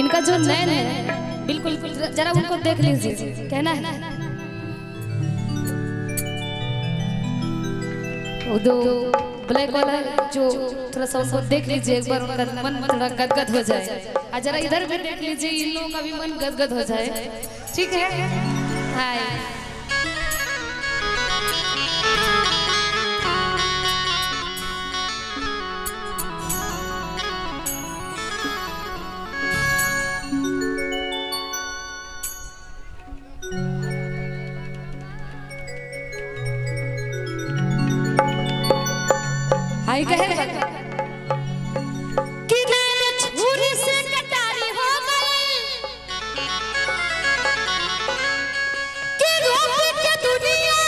इनका जो नैन है बिल्कुल जरा उनको देख लीजिए, कहना है वो दो ब्लैक वाला जो थोड़ा सा उनको देख लीजिए एक बार, उनका मन थोड़ा गदगद हो जाए। और जरा इधर भी देख लीजिए, इन लोगों का भी मन गदगद हो जाए। ठीक है, हाय हाय कहे कि नैन छुरी से कटारी हो गई कि रूप के दुनिया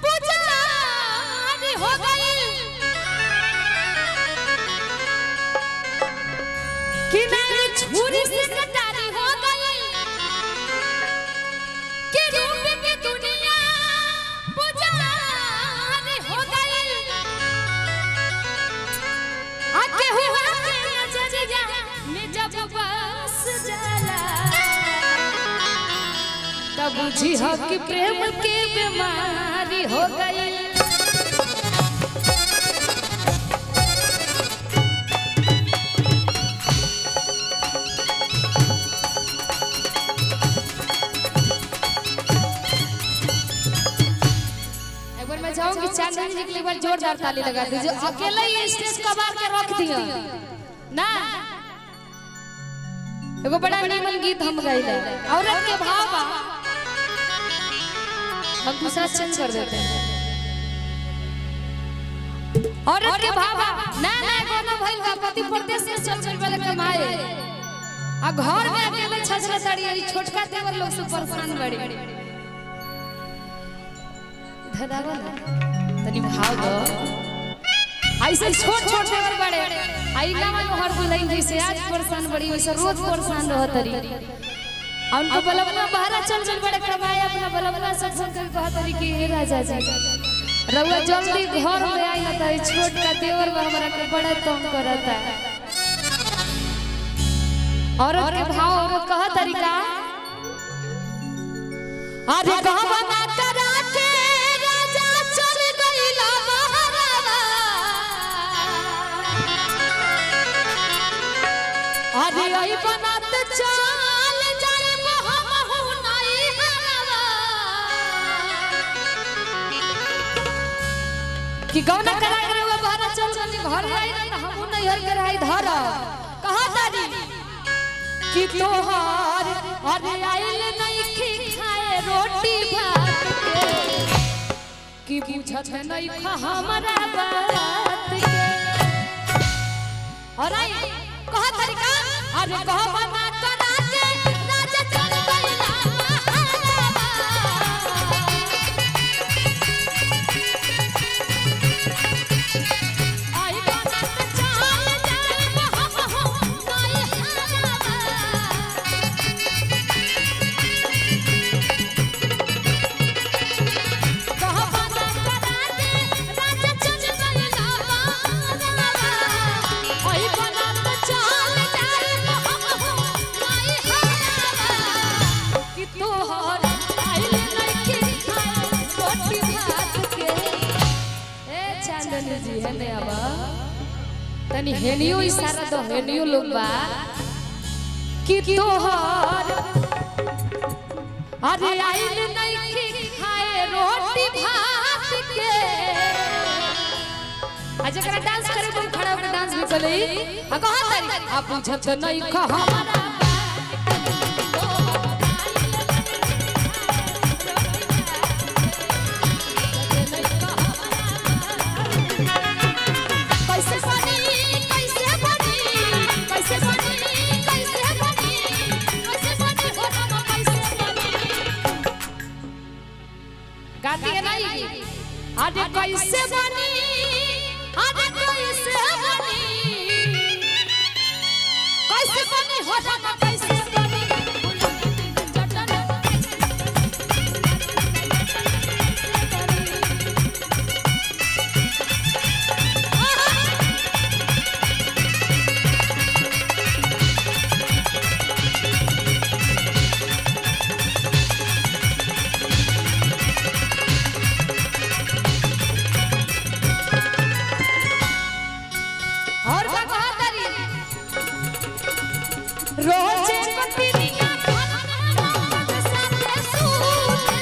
पुजारी हो गई कि नैन छुरी से कटारी हो गई कि रूप के दुनिया पुजारी हो गई। आके हुआ के नजरिया में जब बस जाला तब बुझी हो कि प्रेम के बीमारी हो गई। मैं चाहूंगी चांदनी जी के लिए जोरदार ताली लगा दीजिए। अकेले ही स्टेज कबार के रख दिया ना। एगो बड़ा नीमन गीत हम गाइले, औरत के भाव हम दूसरा चेंज कर देते हैं। औरत के भाव ना ना कोनो भइल बा, पति परदेश से चल चल वाले कमाए आ घर में अकेले छछला तड़ी छोटका देवर लोग से परेशान बड़ी धदावा तनी भाव दो। ऐसे छोट छोट देवर बड़े आई ना वालो हर दुल्हन जैसे आज परेशान बड़ी वैसे रोज परेशान रह तरी। और उनको बलबला बाहर चल चल बड़े कमाए अपना बलबला सब सब कर कहा तरी कि हे राजा जी रउआ जल्दी घर में आई ना त छोट का देवर हमरा के बड़ा तंग करता। औरत के भाव औरत कहा तरीका अरे कहवा ना करा के अरे आई बनात चाल जाए महमहु नहीं हरवा कि गौना करा करे हुआ बाहर चल चल घर आई ना हमहु नहीं हर के रही धर कहा दादी कि तोहार अरे आइल नहीं खी खाए रोटी भात के कि बुझत नहीं खा हमारा बात के। और आई कहा तरीका अरे कहा बना करा के राजा चल गइला आई बना चाल जाए महमहु नहीं हरवा कहा बना करा के राजा चल गइला आई बना चाल जाए महमहु नहीं हरवा कि तोहर आइल नहीं खाए रोटी भात के। ए चांदनी जी है ने अब तनी हेनियो इशारा दो, हेनियो लोग बा कि तोहर अरे आइल नहीं खाए रोटी भात के। आज जरा डांस करे कोई खड़ा होकर डांस भी चले आ कहा तारी आप बुझत नहीं खा हमारा कैसे बनी कैसे बनी कैसे बनी कैसे बनी कैसे बनी हो हम कैसे बनी गाती है नहीं आज कैसे बनी आज कैसे बनी कैसे बनी हो हम कैसे बनी और का कहा तारी रोजे कटिनिया साथे सूते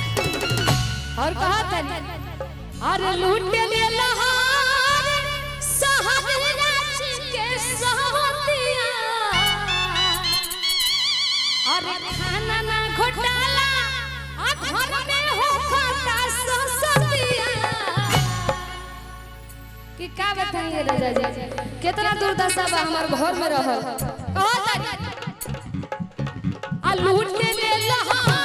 और कहा तनी अरे लूट ले लहार सहराज के सहतिया अरे खाना ना घोटाला आ घर में हो खाता ससतिया कि का बताइए राजा जी कितना दुर्दशा बा हमार घर में रहल कहा तनी आ लूट ले लहार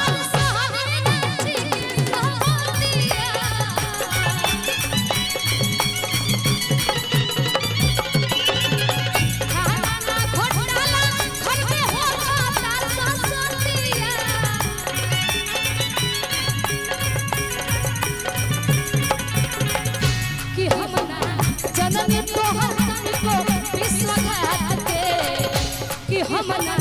जननी तोहर तन को विश्वघात के कि हम ना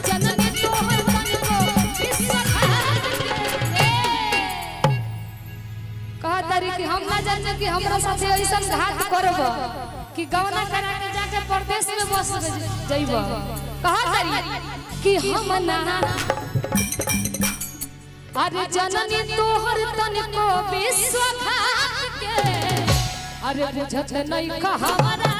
जननी तोहर तन को विश्वघात के कहा तारी कि हम ना जाने कि हमरा साथे ऐसा घात करब कि गवना करा के जाके परदेश में बस जइब कहा तारी कि हम ना अरे जननी तोहर तन को विश्वघात के अरे बुझत नहीं कहा हमारा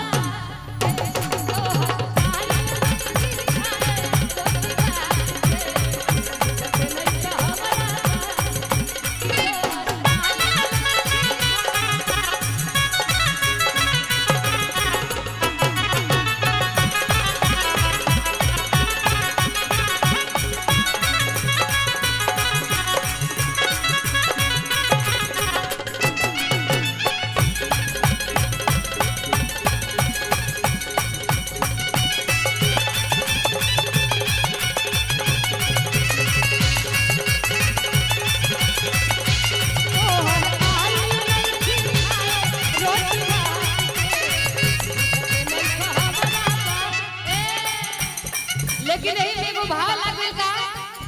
लेकिन यही एगो भाव लागल का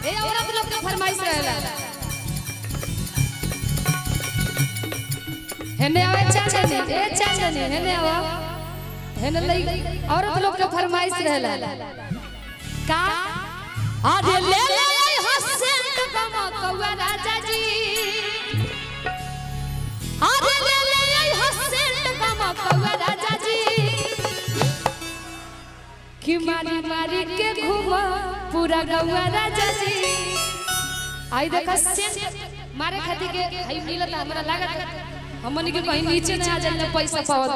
ए औरत लोग के फरमाइश रहला हेने आवे चाचनी ए चाचनी हेने आवा हेने लई औरत लोग के फरमाइश रहला का आज ले ले हसन कमा कौवा राजा जी आज ले ले हसन कमा कौवा राजा जी कि मारी मारी के घुमा पूरा गौवा राजा जी आई देखा सेंट मारे खाती के हई मिलत हमरा लागत हमनी के कहीं नीचे ना आ जाए पैसा पावत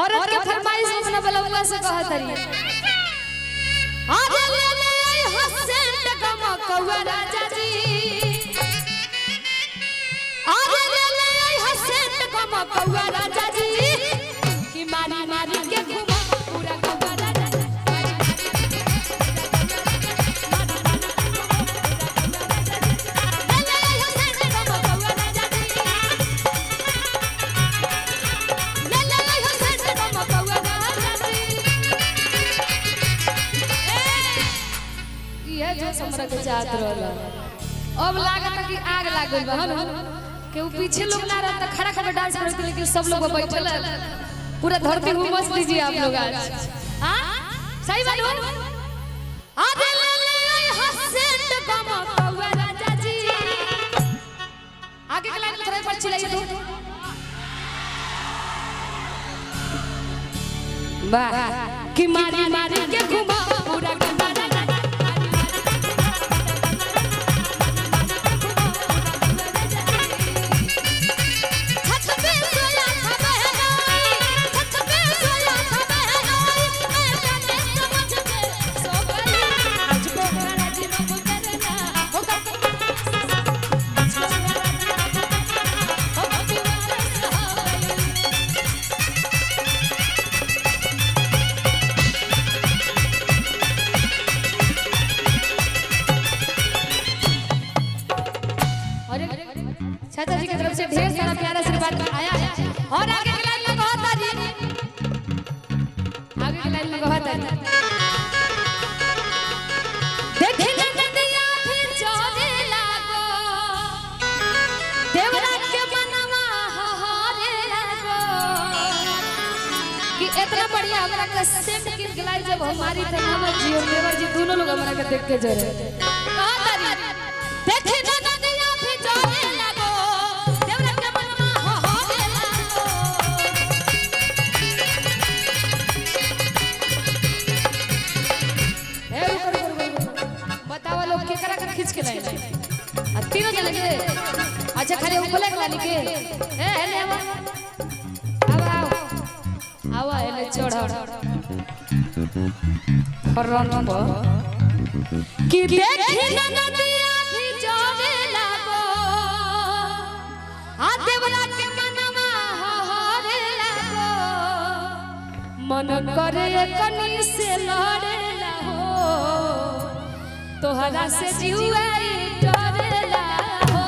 औरत के फरमाइश अपना बलौला से कहा तरी आज ले ले हसन कमा कौवा राजा जी आज ले ले हसन कमा कौवा राजा जी मारी मारी के घुमा पूरा गौवा राजा जी ले ले हसन कमा हमरा के चाहत रहल अब लागत कि आग लागल बा हम के उ पीछे लोग ना रहता खड़ा खड़ा डांस करते लेकिन सब लोग बैठल पूरा धरती घूमस लीजिए आप लोग आज हां सही बात हो आदे ले ले हसेंट गम कौवा राजा जी आगे के लाइन में थोड़ा पर चिल्लाइए तो वाह कि मारी मारी के घुमा पूरा गंगा चाचा जी की तरफ से ढेर सारा प्यारा आशीर्वाद आया है और आगे की लाइन में बहुत आ जी आगे की लाइन में बहुत आ जी देखी नदिया भी चले लागो देवरा के मनवा हरे लागो कि इतना बढ़िया हमरा का सेट की गिलाई जब हमारी तो हमर जियो देवर जी दोनों लोग हमरा के देख के जरे बहुत आ जी देखी नदिया भी चले लागो खींच के लाइन तीनों जने के अच्छा खाली ऊपर लगा के ए ले आओ आओ ले चढ़ो फरन पर कि देखी नदिया भी जोगे लागो आ देवरा के मनवा हरे लागो मन करे कनी से लड़े हो तोहरा से जीवाई डरेला हो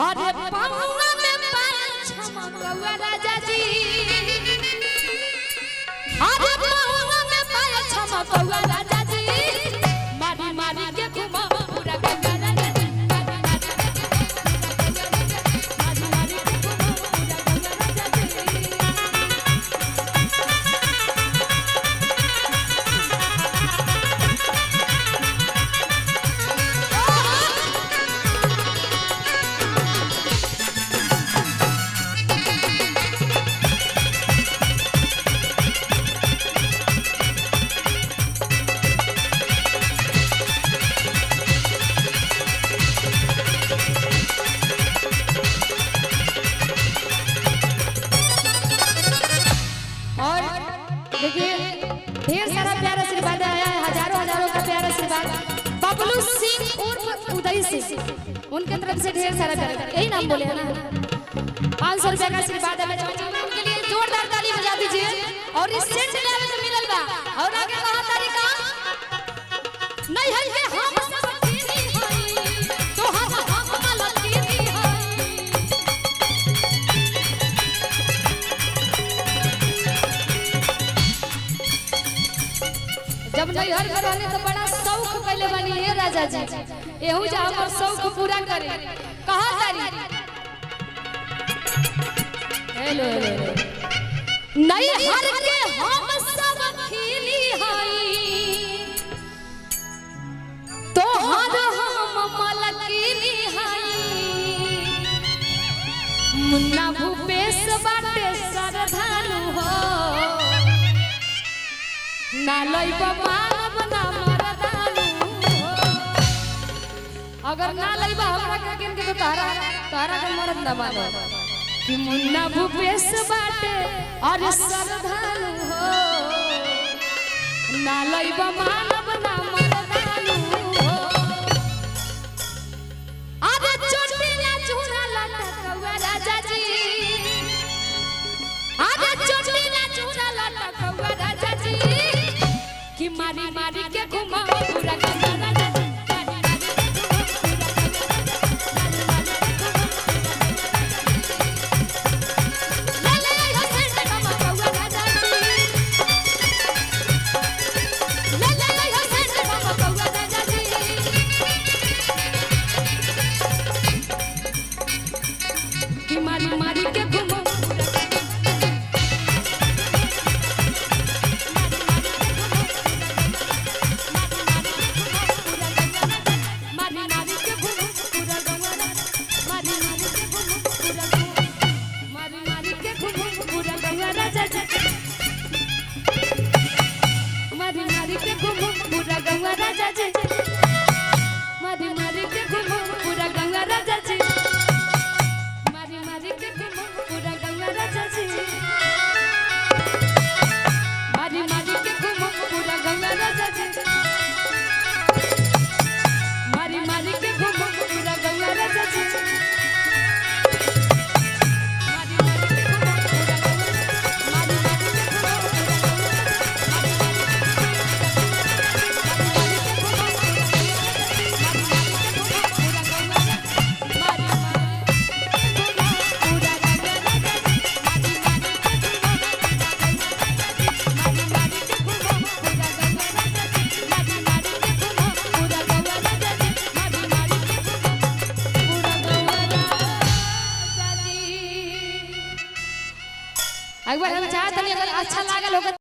अरे पाऊंगा में पायल छमकौआ राजा जी अरे पाऊंगा में पायल छमकौआ राजा जी मारी मारी के घुमा पूरा गंगा राजा जी मारी मारी के घुमा पूरा गंगा राजा जी देखिए ढेर सारा प्यारा आशीर्वाद आया है हजारों का प्यारा आशीर्वाद बबलू सिंह उर्फ उदय सिंह उनके तरफ से ढेर सारा प्यारा यही नाम बोले हैं ना 500 रुपया का आशीर्वाद है उनके लिए जोरदार ताली बजा दीजिए और इस सेट में मिलल बा और आगे कहा तारीखा नहीं है के हम सब दीदी हई तो हम वाला दीदी हई जब नहीं हर घर रहने तो बड़ा शौक कैले बनी है राजा जी एहू जा हमर शौक पूरा करे कहां तारी हेलो नहीं हर के हम सब खिली हई तो हर हम मलकिनी हई मुन्ना भूपेश बाटे सरधानु हो ना लइब मानब ना मरदानु अगर ना लइब हमरा के के तो तारा के मरद ना मानो कि मुन्ना भूपेश बाटे और सरधानु हो ना लइब मानब ना मरदानु हो अरे चोटिला चूरा लटकौआ राजा जी अरे चोटिला चूरा लटकौआ राजा जी कि मारी मारी के घुमा पूरा गंगा राजा जी ले ले हो सेठ बाबा कौआ राजा जी तनी अगर अच्छा लागल होगा